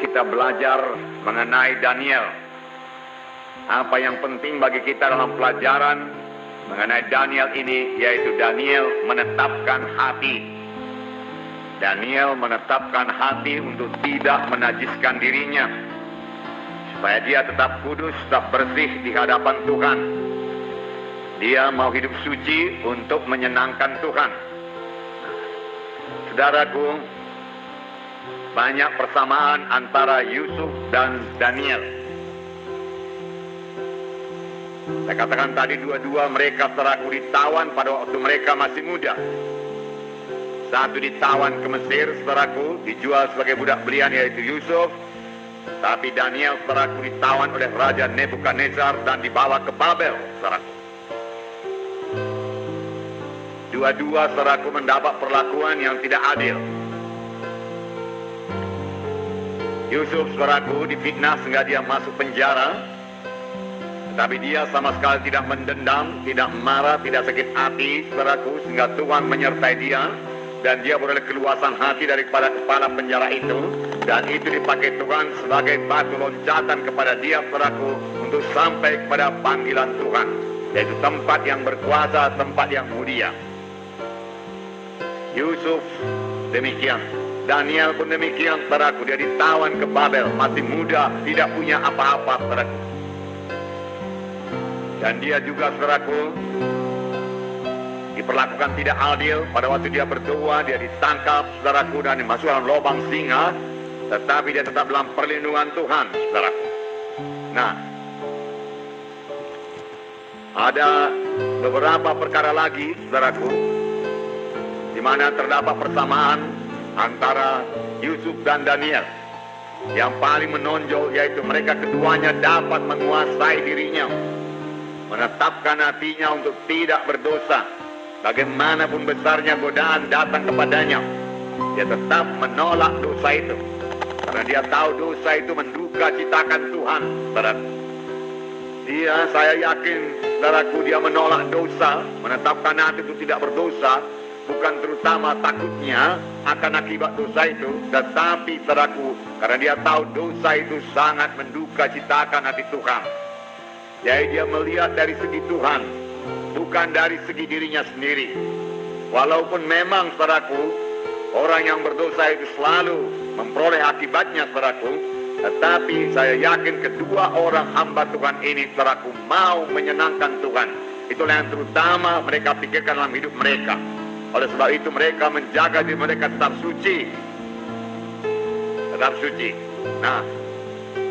kita belajar mengenai Daniel. Apa yang penting bagi kita dalam pelajaran mengenai Daniel ini, yaitu Daniel menetapkan hati. Daniel menetapkan hati untuk tidak menajiskan dirinya, supaya dia tetap kudus, tetap bersih di hadapan Tuhan. Dia mau hidup suci untuk menyenangkan Tuhan. Saudaraku, banyak persamaan antara Yusuf dan Daniel. Saya katakan tadi, dua-dua mereka saudaraku ditawan pada waktu mereka masih muda. Satu ditawan ke Mesir, saudaraku, dijual sebagai budak belian, yaitu Yusuf. Tapi Daniel, saudaraku, ditawan oleh Raja Nebukadnezar dan dibawa ke Babel, saudaraku. Dua-dua, saudaraku, mendapat perlakuan yang tidak adil. Yusuf, saudaraku, difitnah sehingga dia masuk penjara. Tetapi dia sama sekali tidak mendendam, tidak marah, tidak sakit hati, saudaraku, sehingga Tuhan menyertai dia. Dan dia beroleh keluasan hati daripada kepala penjara itu. Dan itu dipakai Tuhan sebagai batu loncatan kepada dia, saudaraku, untuk sampai kepada panggilan Tuhan. Yaitu tempat yang berkuasa, tempat yang mulia. Yusuf demikian. Daniel pun demikian, saudaraku. Dia ditawan ke Babel, masih muda, tidak punya apa-apa, saudaraku. Dan dia juga, saudaraku, diperlakukan tidak adil. Pada waktu dia berdoa, dia ditangkap, saudaraku, dan dimasukkan lubang singa. Tetapi dia tetap dalam perlindungan Tuhan, saudaraku. Nah, ada beberapa perkara lagi, saudaraku, di mana terdapat persamaan antara Yusuf dan Daniel. Yang paling menonjol yaitu mereka keduanya dapat menguasai dirinya, menetapkan hatinya untuk tidak berdosa. Bagaimanapun besarnya godaan datang kepadanya, dia tetap menolak dosa itu, karena dia tahu dosa itu menduka citakan Tuhan, saudaraku. Saya yakin, saudaraku, dia menolak dosa, menetapkan hati untuk tidak berdosa, bukan terutama takutnya akan akibat dosa itu, tetapi, saudaraku, karena dia tahu dosa itu sangat menduka citakan hati Tuhan. Jadi dia melihat dari segi Tuhan, bukan dari segi dirinya sendiri. Walaupun memang, saudaraku, orang yang berdosa itu selalu memperoleh akibatnya, saudaraku, tetapi saya yakin kedua orang hamba Tuhan ini, saudaraku, mau menyenangkan Tuhan. Itulah yang terutama mereka pikirkan dalam hidup mereka. Oleh sebab itu mereka menjaga diri mereka tetap suci. Tetap suci. Nah,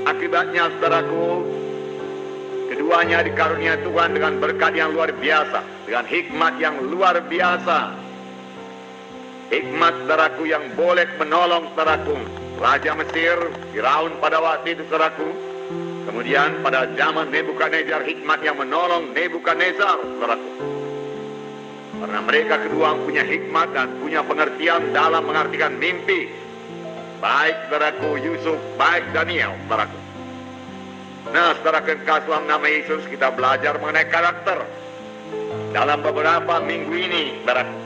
akibatnya, saudaraku, keduanya dikarunia Tuhan dengan berkat yang luar biasa, dengan hikmat yang luar biasa. Hikmat, saudaraku, yang boleh menolong, saudaraku, Raja Mesir, Firaun pada waktu itu, saudaraku. Kemudian pada zaman Nebukadnezar, hikmat yang menolong Nebukadnezar, saudaraku. Karena mereka kedua punya hikmat dan punya pengertian dalam mengartikan mimpi. Baik, saudaraku, Yusuf, baik Daniel, saudaraku. Nah, saudara kekasih dalam nama Yesus, kita belajar mengenai karakter dalam beberapa minggu ini, saudaraku,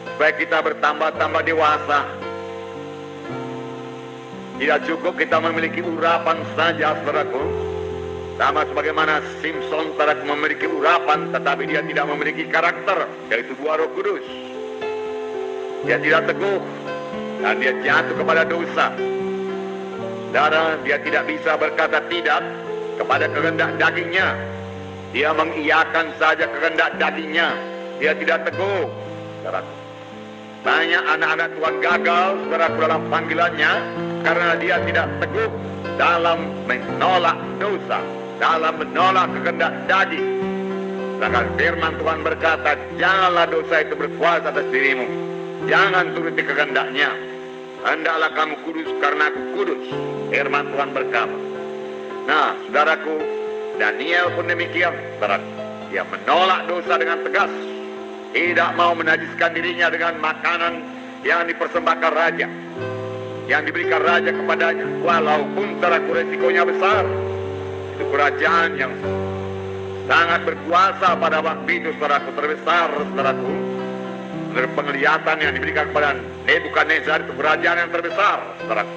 supaya kita bertambah-tambah dewasa. Tidak cukup kita memiliki urapan saja, saudaraku. Sama sebagaimana Simpson, saudaraku, memiliki urapan, tetapi dia tidak memiliki karakter, yaitu buah Roh Kudus. Dia tidak teguh, dan dia jatuh kepada dosa. Saudara, dia tidak bisa berkata tidak kepada kehendak dagingnya. Dia mengiyakan saja kehendak dagingnya. Dia tidak teguh, saudaraku. Banyak anak-anak Tuhan gagal, saudaraku, dalam panggilannya, karena dia tidak teguh dalam menolak dosa, dalam menolak kehendak daging. Sedangkan firman Tuhan berkata, janganlah dosa itu berkuasa atas dirimu. Jangan turuti kehendaknya. Hendaklah kamu kudus karena aku kudus. Firman Tuhan berkata. Nah, saudaraku, Daniel pun demikian, saudaraku. Dia menolak dosa dengan tegas. Tidak mau menajiskan dirinya dengan makanan yang dipersembahkan raja, yang diberikan raja kepadanya. Walaupun, saudaraku, resikonya besar. Itu kerajaan yang sangat berkuasa pada waktu itu, saudaraku, terbesar, saudaraku. Menurut penglihatan yang diberikan kepada Nebukadnezar, itu kerajaan yang terbesar, saudaraku.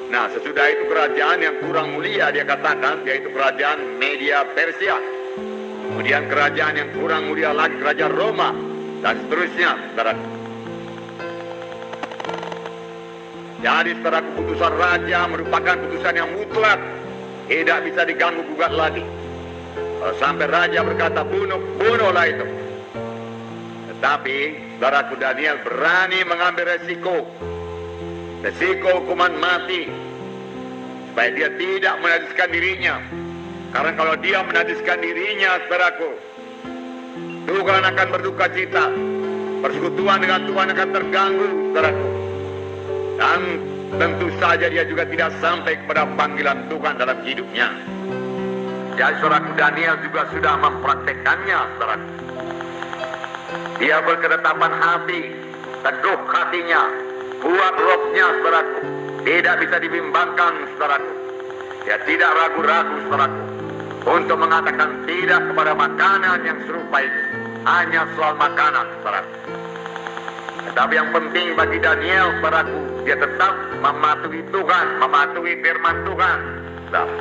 Nah, sesudah itu kerajaan yang kurang mulia dia katakan, yaitu kerajaan Media Persia. Kemudian kerajaan yang kurang mulia lagi kerajaan Roma, dan seterusnya, saudaraku. Jadi saudara, keputusan raja merupakan keputusan yang mutlak, tidak bisa diganggu gugat lagi. Kalau sampai raja berkata bunuh, bunuhlah itu. Tetapi saudaraku, Daniel berani mengambil resiko hukuman mati, supaya dia tidak menajiskan dirinya. Karena kalau dia menajiskan dirinya, saudaraku, Tuhan akan berduka cita, persekutuan dengan Tuhan akan terganggu, saudaraku. Dan tentu saja dia juga tidak sampai kepada panggilan Tuhan dalam hidupnya. Jadi saudaraku, Daniel juga sudah mempraktekannya, saudaraku. Dia berketetapan hati, teguh hatinya, kuat rohnya, saudaraku. Tidak bisa dibimbangkan, saudaraku. Dia tidak ragu-ragu, saudaraku, untuk mengatakan tidak kepada makanan yang serupa itu. Hanya soal makanan, saudaraku. Tetapi yang penting bagi Daniel, saudaraku, dia tetap mematuhi Tuhan, mematuhi firman Tuhan. Saudara.